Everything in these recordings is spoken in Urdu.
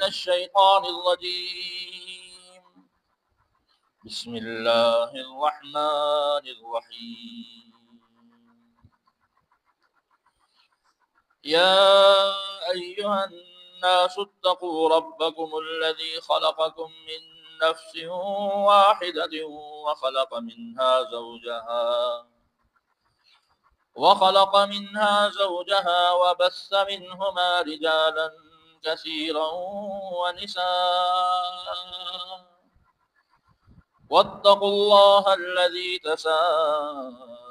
الشيطان الرجيم. بسم الله الرحمن الرحيم. يا أيها الناس اتقوا ربكم الذي خلقكم من نفس واحدة وخلق منها زوجها وبث منهما رجالا كثيرا ونساء واتقوا الله الذي تساءلون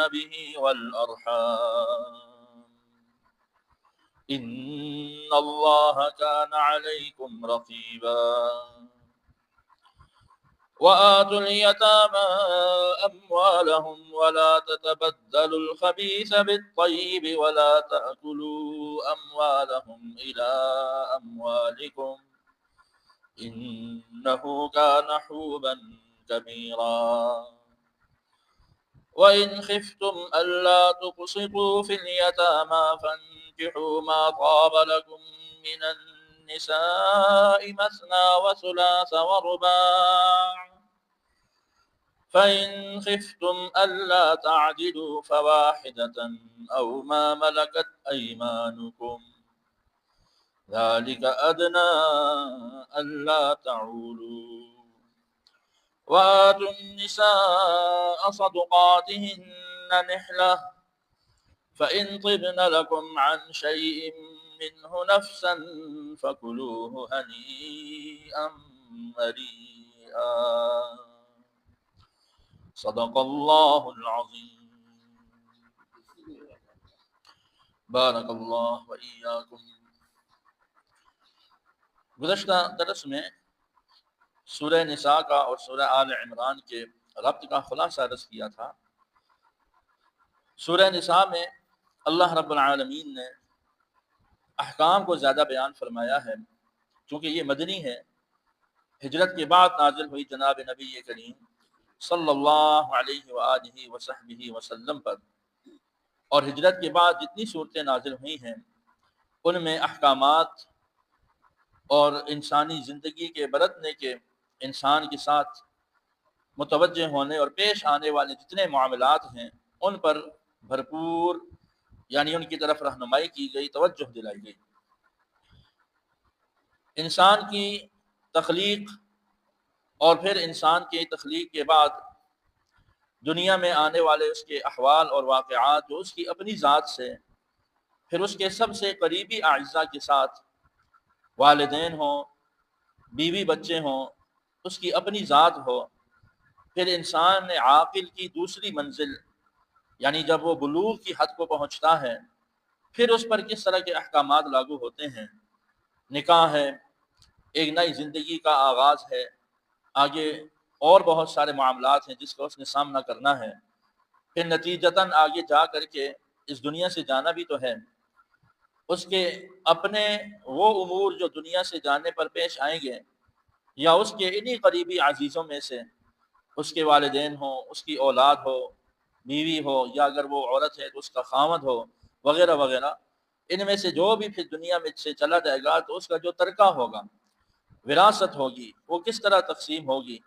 به والأرحام إن الله كان عليكم رقيبا. وآتوا اليتامى أموالهم ولا تتبدلوا الخبيث بالطيب ولا تأكلوا أموالهم إلى أموالكم إنه كان حوبا كبيرا. وإن خفتم ألا تقسطوا في اليتامى فانكحوا ما طاب لكم من النساء مثنى وثلاث ورباع فإن خفتم ألا تعدلوا فواحدة أو ما ملكت أيمانكم ذلك أدنى ألا تعولوا. وآتوا النساء صدقاتهن نحلة فإن طبن لكم عن شيء منه نفسا فكلوه هنيئا مريئا. صدق اللہ العظیم. بارک اللہ وإیاکم. گزشتہ درس میں سورہ نساء کا اور سورہ آل عمران کے ربط کا خلاصہ عرض کیا تھا. سورہ نساء میں اللہ رب العالمین نے احکام کو زیادہ بیان فرمایا ہے چونکہ یہ مدنی ہے. ہجرت کے بعد نازل ہوئی جناب نبی کریم صلی اللہ علیہ وآلہ وصحبہ وسلم پر، اور ہجرت کے بعد جتنی صورتیں نازل ہوئی ہیں ان میں احکامات اور انسانی زندگی کے برتنے کے، انسان کے ساتھ متوجہ ہونے اور پیش آنے والے جتنے معاملات ہیں ان پر بھرپور یعنی ان کی طرف رہنمائی کی گئی، توجہ دلائی گئی. انسان کی تخلیق اور پھر انسان کی تخلیق کے بعد دنیا میں آنے والے اس کے احوال اور واقعات جو اس کی اپنی ذات سے، پھر اس کے سب سے قریبی اعزاء کے ساتھ، والدین ہوں، بیوی بچے ہوں، اس کی اپنی ذات ہو، پھر انسان عاقل کی دوسری منزل یعنی جب وہ بلوغ کی حد کو پہنچتا ہے پھر اس پر کس طرح کے احکامات لاگو ہوتے ہیں. نکاح ہے، ایک نئی زندگی کا آغاز ہے، آگے اور بہت سارے معاملات ہیں جس کا اس نے سامنا کرنا ہے. پھر نتیجتاً آگے جا کر کے اس دنیا سے جانا بھی تو ہے. اس کے اپنے وہ امور جو دنیا سے جانے پر پیش آئیں گے یا اس کے انہی قریبی عزیزوں میں سے اس کے والدین ہوں، اس کی اولاد ہو، بیوی ہو، یا اگر وہ عورت ہے تو اس کا خاوند ہو وغیرہ وغیرہ، ان میں سے جو بھی پھر دنیا میں سے چلا جائے گا تو اس کا جو ترکہ ہوگا، وراثت ہوگی، وہ کس طرح تقسیم ہوگی.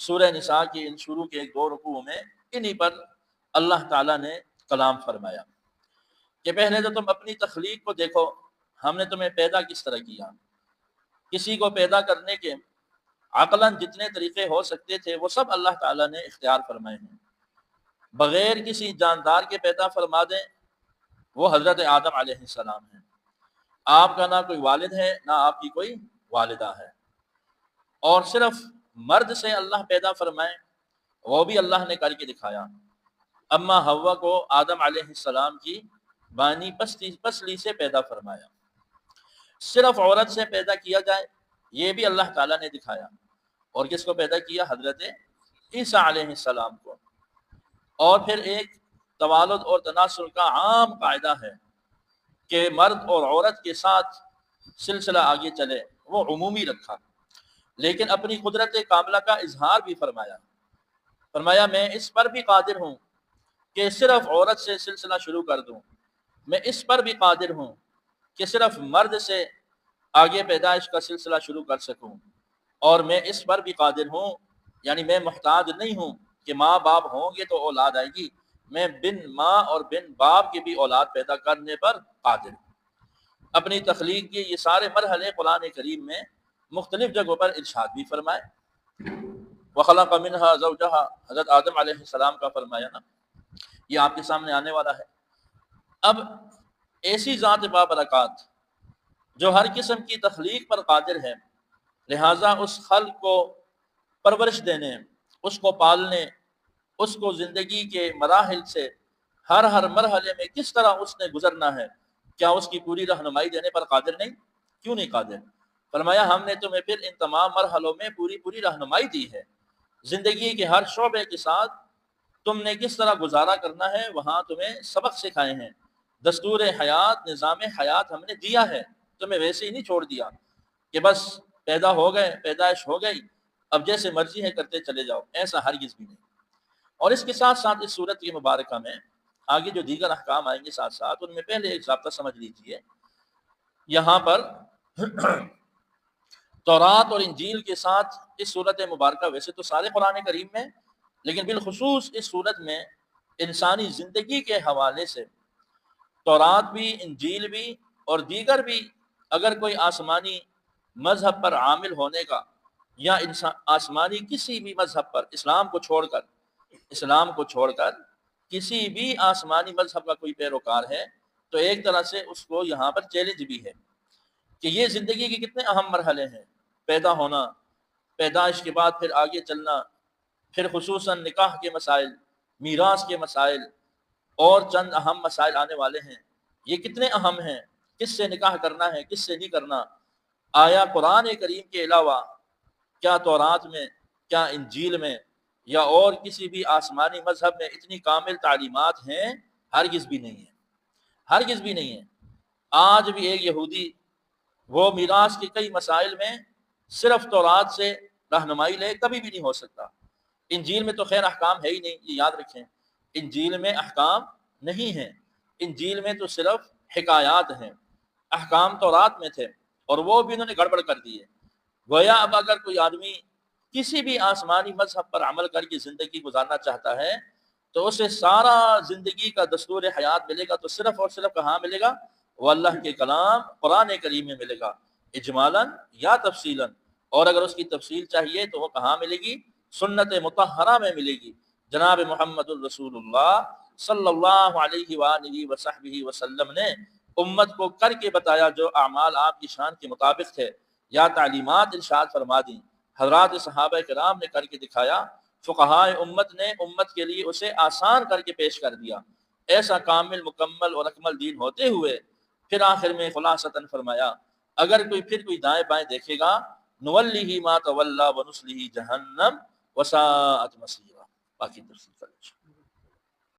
سورہ نساء کی ان شروع کے 1-2 رکوع میں انہی پر اللہ تعالیٰ نے کلام فرمایا کہ پہلے تو تم اپنی تخلیق کو دیکھو، ہم نے تمہیں پیدا کس طرح کیا. کسی کو پیدا کرنے کے عقلاً جتنے طریقے ہو سکتے تھے وہ سب اللہ تعالیٰ نے اختیار فرمائے ہیں. بغیر کسی جاندار کے پیدا فرما دیں وہ حضرت آدم علیہ السلام ہیں. آپ کا نہ کوئی والد ہے نہ آپ کی کوئی والدہ ہے. اور صرف مرد سے اللہ پیدا فرمائے وہ بھی اللہ نے کر کے دکھایا. اما حوا کو آدم علیہ السلام کی بانی پسلی سے پیدا فرمایا. صرف عورت سے پیدا کیا جائے یہ بھی اللہ تعالیٰ نے دکھایا. اور کس کو پیدا کیا؟ حضرت عیسیٰ علیہ السلام کو. اور پھر ایک توالد اور تناسل کا عام قاعدہ ہے کہ مرد اور عورت کے ساتھ سلسلہ آگے چلے، وہ عمومی رکھا، لیکن اپنی قدرت کاملہ کا اظہار بھی فرمایا میں اس پر بھی قادر ہوں کہ صرف عورت سے سلسلہ شروع کر دوں، میں اس پر بھی قادر ہوں کہ صرف مرد سے آگے پیدائش کا سلسلہ شروع کر سکوں، اور میں اس پر بھی قادر ہوں، یعنی میں محتاج نہیں ہوں کہ ماں باپ ہوں گے تو اولاد آئے گی، میں بن ماں اور بن باپ کے بھی اولاد پیدا کرنے پر قادر ہوں۔ اپنی تخلیق کے یہ سارے مرحلے قرآن کریم میں مختلف جگہوں پر ارشاد بھی فرمائے۔ وَخَلَقَ مِنْهَا زَوْجَهَا، حضرت آدم علیہ السلام کا فرمایا نا، یہ آپ کے سامنے آنے والا ہے۔ اب ایسی ذات بابرکات جو ہر قسم کی تخلیق پر قادر ہے، لہٰذا اس خلق کو پرورش دینے، اس کو پالنے، اس کو زندگی کے مراحل سے ہر مرحلے میں کس طرح اس نے گزرنا ہے، کیا اس کی پوری رہنمائی دینے پر قادر نہیں؟ کیوں نہیں قادر؟ فرمایا ہم نے تمہیں پھر ان تمام مرحلوں میں پوری رہنمائی دی ہے، زندگی کے ہر شعبے کے ساتھ تم نے کس طرح گزارا کرنا ہے وہاں تمہیں سبق سکھائے ہیں، دستور حیات، نظام حیات ہم نے دیا ہے، تمہیں ویسے ہی نہیں چھوڑ دیا کہ بس پیدا ہو گئے، پیدائش ہو گئی، اب جیسے مرضی ہے کرتے چلے جاؤ، ایسا ہرگز بھی نہیں۔ اور اس کے ساتھ ساتھ اس صورت کی مبارکہ میں آگے جو دیگر احکام آئیں گے ساتھ ساتھ، ان میں پہلے ایک ضابطہ سمجھ لیجئے، یہاں پر تورات اور انجیل کے ساتھ اس صورت مبارکہ، ویسے تو سارے قرآن کریم میں، لیکن بالخصوص اس صورت میں انسانی زندگی کے حوالے سے تورات بھی، انجیل بھی اور دیگر بھی، اگر کوئی آسمانی مذہب پر عامل ہونے کا یا آسمانی کسی بھی مذہب پر اسلام کو چھوڑ کر کسی بھی آسمانی مذہب کا کوئی پیروکار ہے، تو ایک طرح سے اس کو یہاں پر چیلنج بھی ہے کہ یہ زندگی کے کتنے اہم مرحلے ہیں، پیدا ہونا، پیدائش کے بعد پھر آگے چلنا، پھر خصوصاً نکاح کے مسائل، میراث کے مسائل اور چند اہم مسائل آنے والے ہیں، یہ کتنے اہم ہیں، کس سے نکاح کرنا ہے، کس سے نہیں کرنا۔ آیا قرآن کریم کے علاوہ کیا تورات میں، کیا انجیل میں یا اور کسی بھی آسمانی مذہب میں اتنی کامل تعلیمات ہیں؟ ہرگز بھی نہیں ہے، ہرگز بھی نہیں ہے۔ آج بھی ایک یہودی وہ میراث کے کئی مسائل میں صرف تورات سے رہنمائی لے، کبھی بھی نہیں ہو سکتا۔ انجیل میں تو خیر احکام ہے ہی نہیں، یہ یاد رکھیں، انجیل میں احکام نہیں ہیں، انجیل میں تو صرف حکایات ہیں، احکام تورات میں تھے اور وہ بھی انہوں نے گڑبڑ کر دیے۔ گویا اب اگر کوئی آدمی کسی بھی آسمانی مذہب پر عمل کر کے زندگی گزارنا چاہتا ہے تو اسے سارا زندگی کا دستور حیات ملے گا، تو صرف اور صرف کہاں ملے گا؟ وہ اللہ کے کلام قرآن کریم میں ملے گا، اجمالاً یا تفصیلاً۔ اور اگر اس کی تفصیل چاہیے تو وہ کہاں ملے گی؟ سنت مطہرہ میں ملے گی۔ جناب محمد الرسول اللہ صلی اللہ علیہ وآلہ وصحبہ وسلم نے امت کو کر کے بتایا جو اعمال آپ کی شان کے مطابق تھے، یا تعلیمات ارشاد فرما دیں، حضرات صحابہ کرام نے کر کے دکھایا، فقہائے امت نے امت کے لیے اسے آسان کر کے پیش کر دیا۔ ایسا کامل، مکمل اور اکمل دین ہوتے ہوئے پھر آخر میں خلاصتاً فرمایا، اگر کوئی دائیں بائیں دیکھے گا، نولیہ ما تولی ونصلہ جہنم وساءت مصیرا۔ باقی تفصیل